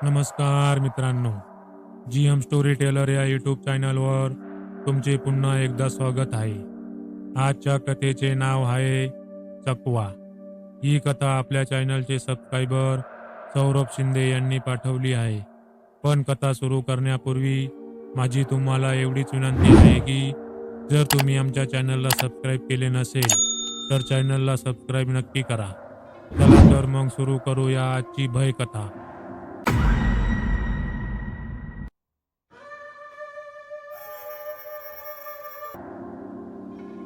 नमस्कार मित्रांनो, जी story teller या यूट्यूब चॅनलवर तुमचे पुन्हा एकदा स्वागत आहे. आजच्या कथेचे नाव आहे चकवा. ही कथा आपल्या चॅनलचे सबस्क्रायबर सौरभ शिंदे यांनी पाठवली आहे. पण कथा सुरू करण्यापूर्वी माझी तुम्हाला एवढीच विनंती आहे की जर तुम्ही आमच्या चॅनलला सबस्क्राईब केले नसेल तर चॅनलला सबस्क्राईब नक्की करा. चला तर मग सुरू करूया आजची भय कथा.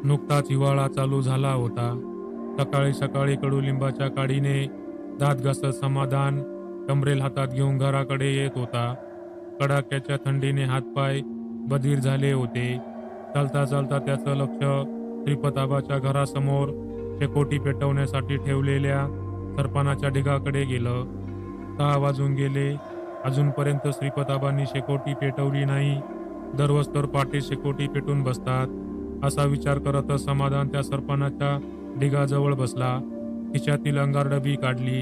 नुकताच हिवाळा चालू झाला होता. सकाळी सकाळी कडुलिंबाच्या काडीने दात घासत समाधान कंबरेल हातात घेऊन घराकडे येत होता. कडाक्याच्या थंडीने हातपाय बधीर झाले होते. चालता चालता त्याचं लक्ष श्रीपताबाच्या घरासमोर शेकोटी पेटवण्यासाठी ठेवलेल्या सरपणाच्या ढिगाकडे गेलं. 6 वाजून गेले. अजूनपर्यंत श्रीपताबांनी शेकोटी पेटवली नाही. दररोज तर पहाटे शेकोटी पेटून बसतात. असा विचार करतच समाधान त्या सरपणाच्या ढिगाजवळ बसला. खिशातील अंगारडबी काढली.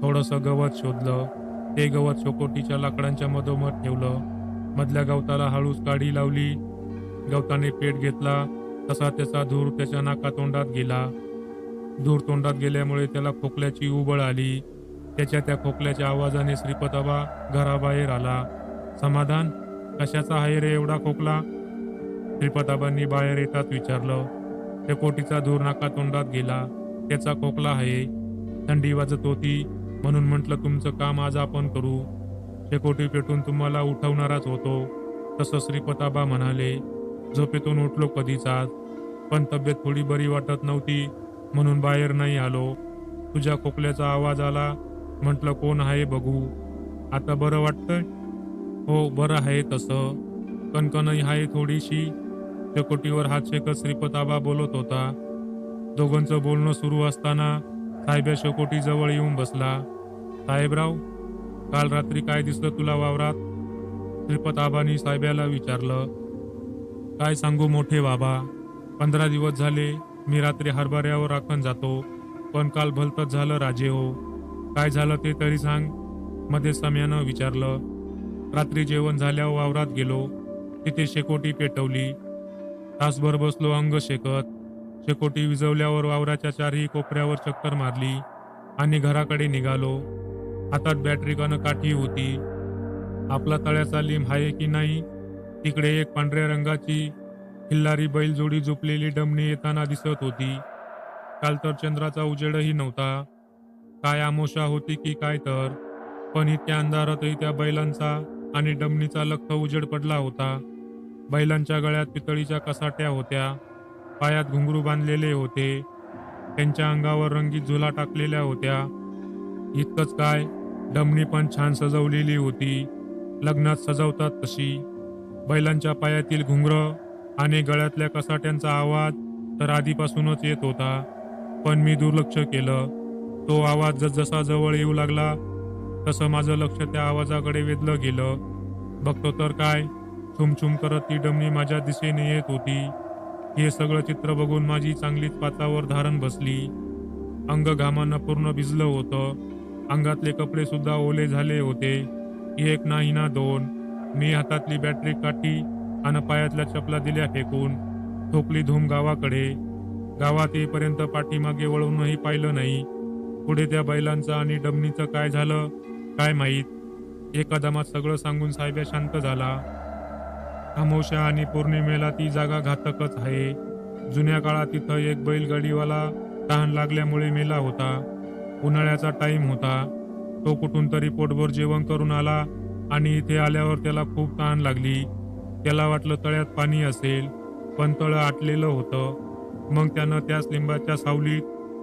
थोडंसं गवत शोधलं. ते गवत शेकोटीच्या लाकडांच्या मधोमध ठेवलं. मधल्या गवताला हळूच काडी लावली. गवताने पेट घेतला तसा त्याचा धूर त्याच्या नाकातोंडात गेला. धूर तोंडात गेल्यामुळे त्याला खोकल्याची उबळ आली. त्याच्या त्या खोकल्याच्या आवाजाने श्रीपताबा घराबाहेर आला. समाधान, कशाचा आहे रे एवढा खोकला? श्रीपताबांनी बाहेर येताच विचारलं. शेकोटीचा धूर नाकातोंडात गेला. त्याचा खोकला आहे. थंडी वाजत होती म्हणून म्हटलं तुमचं काम आज आपण करू. शेकोटी पेटून तुम्हाला उठवणारच होतो. तसं श्रीपताबा म्हणाले. झोपेतून उठलो कधीचाच, पण तब्येत थोडी बरी वाटत नव्हती म्हणून बाहेर नाही आलो. तुझ्या खोकल्याचा आवाज आला. म्हटलं कोण आहे बघू. आता बरं वाटतंय? हो, बरं आहे तसं. कणकणही आहे थोडीशी. शेकोटीवर हात शेकत श्रीपताबा बोलत होता. दोघांचं बोलणं सुरू असताना साहेब्या शेकोटीजवळ येऊन बसला. साहेबराव, काल रात्री काय दिसलं तुला वावरात? श्रीपताबांनी साहेब्याला विचारलं. काय सांगू मोठे बाबा, 15 दिवस झाले मी रात्री हरभऱ्यावर राखण जातो, पण काल भलतंच झालं राजे हो. काय झालं ते तरी सांग, मध्ये सम्यानं विचारलं. रात्री जेवण झाल्यावर वावरात गेलो. तिथे शेकोटी पेटवली. तासभर बसलो अंग शेकत. शेकोटी विझवल्यावर वावराच्या चारही कोपऱ्यावर चक्कर मारली आणि घराकडे निघालो. हातात बॅटरी गन काठी होती. आपला तळ्याचा लिंब आहे की नाही तिकडे एक पांढऱ्या रंगाची खिल्लारी बैलजोडी झोपलेली डमणी येताना दिसत होती. काल तर चंद्राचा उजेडही नव्हता. काय आमोशा होती की काय तर, पण इतक्या अंधारातही त्या बैलांचा आणि डमणीचा लख्ख उजेड पडला होता. बैलांच्या गळ्यात पितळीच्या कसाट्या होत्या. पायात घुंगरू बांधलेले होते. त्यांच्या अंगावर रंगीत झुला टाकलेल्या होत्या. इतकंच काय, डमणी पण छान सजवलेली होती. लग्नात सजवतात तशी. बैलांच्या पायातील घुंगरं आणि गळ्यातल्या कसाट्यांचा आवाज तर आधीपासूनच येत होता, पण मी दुर्लक्ष केलं. तो आवाज जसजसा जवळ येऊ लागला तसं माझं लक्ष त्या आवाजाकडे वेधलं गेलं. बघतो तर काय, छुमछुम करत ती डमणी माझ्या दिशेने येत होती. हे सगळं चित्र बघून माझी चांगलीच पाचावर धारण बसली. अंग घामानं पूर्ण भिजलं होतं. अंगातले कपडे सुद्धा ओले झाले होते. एक नाही ना दोन. मी हातातली बॅटरी काठी आणि पायातल्या चपला दिल्या फेकून ठोकली धूम गावाकडे. गावात येईपर्यंत पाठीमागे वळूनही पाहिलं नाही. पुढे त्या बैलांचं आणि डमणीचं काय झालं काय माहीत. एका दमात सगळं सांगून साहेब्या शांत झाला. अमावस्या आणि पौर्णिमेला ती जागा घातकच आहे. जुन्या काळात तिथं एक बैलगाडीवाला तहान लागल्यामुळे मेला होता. उन्हाळ्याचा टाईम होता. तो कुठून तरी पोटभर जेवण करून आला आणि इथे आल्यावर त्याला खूप तहान लागली. त्याला वाटलं तळ्यात पाणी असेल, पण तळं आटलेलं होतं. मग त्यानं त्याच लिंबाच्या सावलीत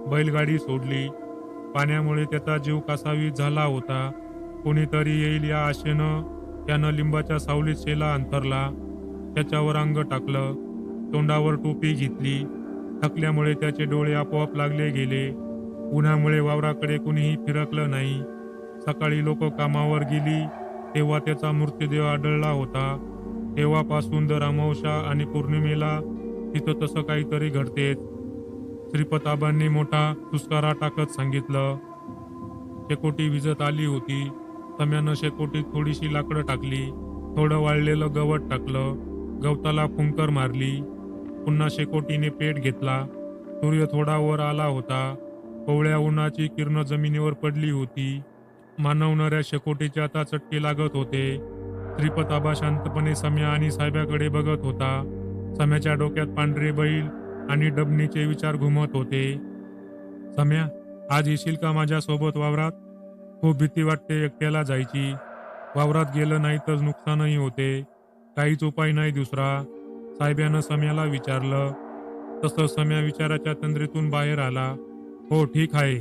बैलगाडी सोडली. पाण्यामुळे त्याचा जीव कासावीस झाला होता. कोणीतरी येईल या आशेनं त्यानं लिंबाच्या सावलीत शेला अंथरला. त्याच्यावर अंग टाकलं. तोंडावर टोपी घेतली. थकल्यामुळे त्याचे डोळे आपोआप लागले गेले. उन्हामुळे वावराकडे कुणीही फिरकलं नाही. सकाळी लोक कामावर गेली तेव्हा त्याचा मृतदेह आढळला होता. तेव्हापासून दर अमावस्या आणि पौर्णिमेला तिथं तसं काहीतरी घडतेच. श्रीपताबांनी मोठा सुस्कारा टाकत सांगितलं. शेकोटी विजत आली होती. सम्यानं शेकोटीत थोडीशी लाकडं टाकली, थोडं वाळलेलं गवत टाकलं, गवताला फुंकर मारली, पुन्हा शेकोटीने पेट घेतला. सूर्य थोडा वर आला होता. कोवळ्या उन्हाची किरणं जमिनीवर पडली होती. मानवणाऱ्या शेकोटीचे आता चटके लागत होते. श्रीपत आबा शांतपणे सम्या आणि साहेबाकडे बघत होता. सम्याच्या डोक्यात पांढरे बैल आणि डबणीचे विचार घुमत होते. सम्या, आज येशील का माझ्यासोबत वावरात? खूप भीती वाटते एकट्याला जायची. वावरात गेलं नाही तर नुकसानही होते. काहीच उपाय नाही दुसरा. साहेबानं सम्याला विचारलं. तसं सम्या विचाराच्या तंद्रीतून बाहेर आला. हो ठीक आहे,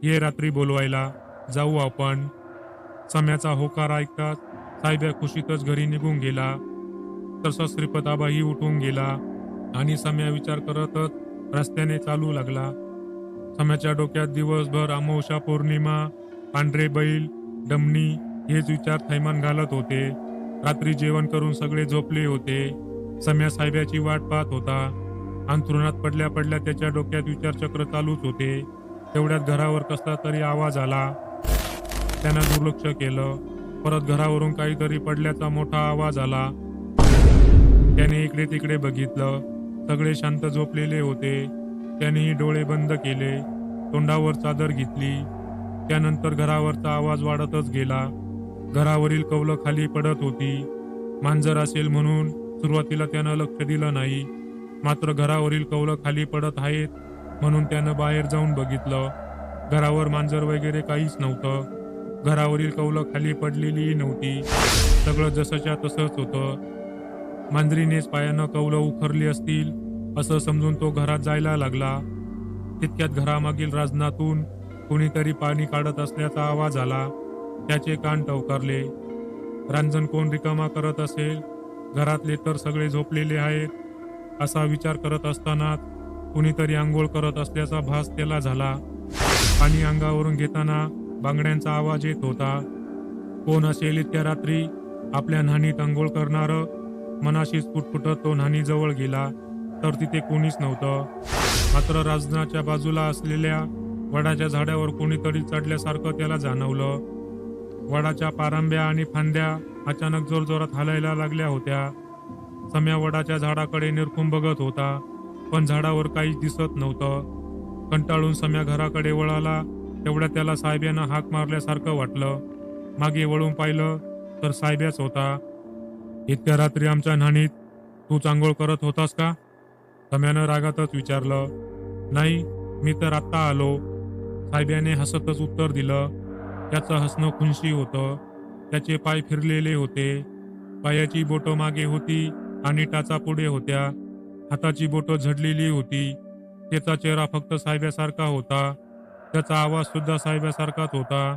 ये रात्री बोलवायला, जाऊ आपण. सम्याचा होकार ऐकताच साहेब्या खुशीतच घरी निघून गेला. तसं श्रीपताबाही उठून गेला आणि सम्या विचार करतच रस्त्याने चालू लागला. सम्याच्या डोक्यात दिवसभर अमावस्या, पौर्णिमा, पांढरे बैल, डमणी हेच विचार थैमान घालत होते. रात्री जेवण करून सगळे झोपले होते. सम्या साहेबाची वाट पाहत होता. अंथरुणात पडल्या पडल्या त्याच्या डोक्यात विचारचक्र चालूच होते. तेवढ्यात घरावर कसला तरी आवाज आला. त्यानं दुर्लक्ष केलं. परत घरावरून काहीतरी पडल्याचा मोठा आवाज आला. त्याने इकडे तिकडे बघितलं. सगळे शांत झोपलेले होते. त्यानेही डोळे बंद केले. तोंडावर चादर घेतली. त्यानंतर घरावरचा आवाज वाढतच गेला. घरावरील कौलं खाली पडत होती. मांजर असेल म्हणून सुरुवातीला त्यानं लक्ष दिलं नाही. मात्र घरावरील कौलं खाली पडत आहेत म्हणून त्यानं बाहेर जाऊन बघितलं. घरावर मांजर वगैरे काहीच नव्हतं. घरावरील कौलं खाली पडलेलीही नव्हती. सगळं जसंच्या तसंच होतं. मांजरीनेच पायानं कौलं उखरली असतील असं समजून तो घरात जायला लागला. तितक्यात घरामागील राजनातून कोणीतरी पाणी काढत असल्याचा आवाज आला. त्याचे कान टवकारले. रांजण कोण रिकामा करत असेल? घरातले तर सगळे झोपलेले आहेत. असा विचार करत असतानाच कुणीतरी आंघोळ करत असल्याचा भास त्याला झाला. पाणी अंगावरून घेताना बांगड्यांचा आवाज येत होता. कोण असेल इतक्या रात्री आपल्या न्हाणीत आंघोळ करणारं? मनाशीच फुटफुटत तो न्हाणीजवळ गेला तर तिथे कोणीच नव्हतं. मात्र राजनाच्या बाजूला असलेल्या वडाच्या झाडावर कोणीतरी चढल्यासारखं त्याला जाणवलं. वडाच्या पारंब्या आणि फांद्या अचानक जोरजोरात हालायला लागल्या होत्या. सम्या वडाच्या झाडाकडे निरखून बघत होता, पण झाडावर काहीच दिसत नव्हतं. कंटाळून सम्या घराकडे वळाला. तेवढ्या त्याला साहेब्यानं हाक मारल्यासारखं वाटलं. मागे वळून पाहिलं तर साहेब्याच होता. इतक्या रात्री आमच्या न्हाणीत तूच आंघोळ करत होतास का? सम्यानं रागातच विचारलं. नाही, मी तर आत्ता आलो. साहेब्याने हसतच उत्तर दिलं. त्याचं हसणं खुनशी होतं. त्याचे पाय फिरलेले होते. पायाची बोटं मागे होती आणि टाचा पुढे होत्या. हाताची बोटं झडलेली होती. त्याचा चेहरा फक्त साहेबासारखा होता. त्याचा आवाज सुद्धा साहेबासारखाच होता.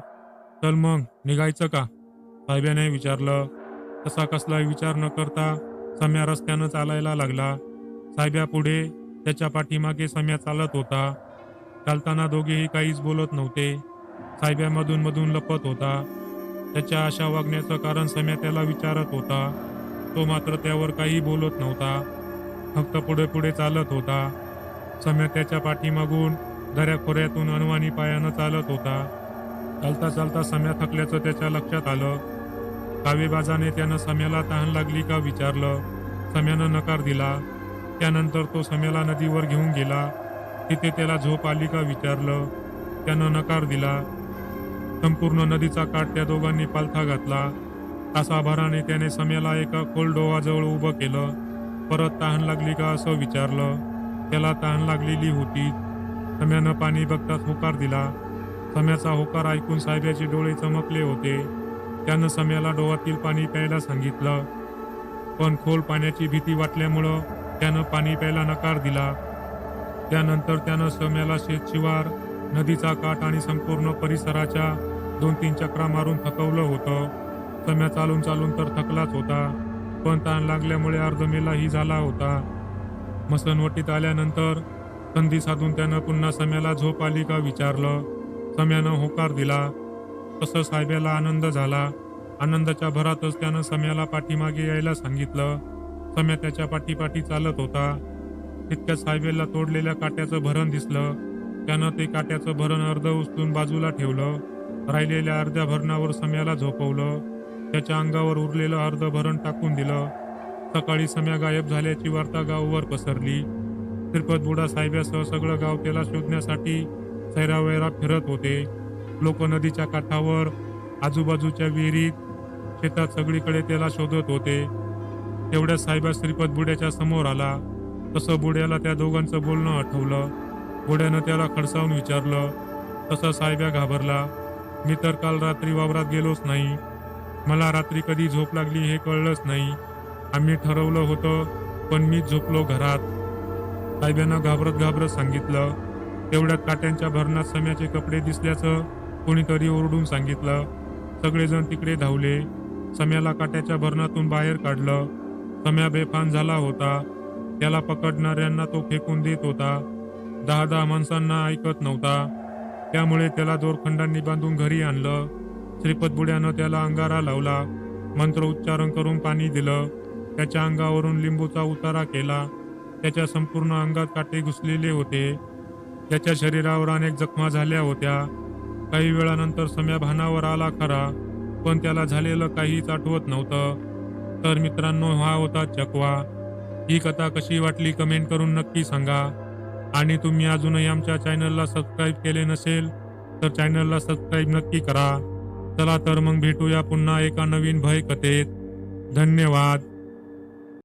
चल मग निघायचं का? साहेबाने विचारलं. तसा कसलाही विचार न करता सम्या रस्त्यानं चालायला लागला. साहेबापुढे त्याच्या पाठीमागे सम्या चालत होता. चालताना दोघेही काहीच बोलत नव्हते. साहेबा मधून मधून लपत होता. त्याच्या अशा वागण्याचं कारण सम्या त्याला विचारत होता. तो मात्र त्यावर काही बोलत नव्हता. फक्त पुढे पुढे चालत होता. सम्या त्याच्या पाठीमागून दऱ्याखोऱ्यातून अनवाणी पायानं चालत होता. चालता चालता सम्या थकल्याचं त्याच्या लक्षात आलं. कावेबाजाने त्यानं सम्याला तहान लागली का विचारलं. सम्यानं नकार दिला. त्यानंतर तो सम्याला नदीवर घेऊन गेला. तिथे त्याला झोप आली का विचारलं. त्यानं नकार दिला. संपूर्ण नदीचा काठ त्या दोघांनी पालथा घातला. तासाभराने त्याने सम्याला एका खोल डोहाजवळ उभं केलं. परत तहान लागली का असं विचारलं. त्याला तहान लागलेली होती. सम्यानं पाणी बघताच होकार दिला. सम्याचा होकार ऐकून साहेबाचे डोळे चमकले होते. त्यानं सम्याला डोहातील पाणी प्यायला सांगितलं. पण खोल पाण्याची भीती वाटल्यामुळं त्यानं पाणी प्यायला नकार दिला. त्यानंतर त्यानं सम्याला शेतशिवार, नदीचा काठ आणि संपूर्ण परिसराच्या 2-3 चक्रा मारून थकवलं होतं. सम्या चालून चालून तर थकलाच होता, पण ताण लागल्यामुळे अर्धमेलाही झाला होता. मसनवटीत आल्यानंतर संधी साधून त्यानं पुन्हा सम्याला झोप आली का विचारलं. सम्यानं होकार दिला. तसं साहेबाला आनंद झाला. आनंदाच्या भरातच त्यानं सम्याला पाठीमागे यायला सांगितलं. सम्या त्याच्या पाठीपाठी चालत होता. तितक्यात साहेबाला तोडलेल्या काट्याचं भरण दिसलं. त्यानं ते काट्याचं भरण अर्ध उचलून बाजूला ठेवलं. राहिलेल्या अर्ध्या भरणावर सम्याला झोपवलं. त्याच्या अंगावर उरलेलं अर्ध भरण टाकून दिलं. सकाळी सम्या गायब झाल्याची वार्ता गावभर पसरली. श्रीपत बुडा साहेबासह सगळं गाव त्याला शोधण्यासाठी सैरावैरा फिरत होते. लोक नदीच्या काठावर, आजूबाजूच्या विहिरीत, शेतात सगळीकडे त्याला शोधत होते. तेवढ्या साहेबा श्रीपत बुड्याच्या समोर आला. तसं बुड्याला त्या दोघांचं बोलणं आठवलं. बुड्यानं त्याला खडसावून विचारलं. तसं साहेब्या घाबरला. मी तर काल रात्री वावरात गेलोच नाही. मला रात्री कधी झोप लागली हे कळलंच नाही. आम्ही ठरवलं होतं, पण मीच झोपलो घरात. साहेबांना घाबरत घाबरत सांगितलं. तेवढ्यात काट्यांच्या भरणात सम्याचे कपडे दिसल्याचं कोणीतरी ओरडून सांगितलं. सगळेजण तिकडे धावले. सम्याला काट्याच्या भरणातून बाहेर काढलं. सम्या बेभान झाला होता. त्याला पकडणाऱ्यांना तो फेकून देत होता. 10-10 माणसांना ऐकत नव्हता. त्यामुळे त्याला दोरखंडांनी बांधून घरी आणलं. श्रीपत बुड्यानं त्याला अंगारा लावला. मंत्र उच्चारण करून पाणी दिलं. त्याच्या अंगावरून लिंबूचा उतारा केला. त्याच्या संपूर्ण अंगात काटे घुसलेले होते. त्याच्या शरीरावर अनेक जखमा झाल्या होत्या. काही वेळानंतर सम्या भानावर आला खरा, पण त्याला झालेलं काहीच आठवत नव्हतं. तर मित्रांनो, हा होता चकवा. ही कथा कशी वाटली कमेंट करून नक्की सांगा. आणि तुम्ही अजूनही आमच्या चॅनलला सबस्क्राईब केले नसेल तर चॅनलला सबस्क्राईब नक्की करा. चला तर मग भेटूया पुन्हा एका नवीन भय कथेत. धन्यवाद.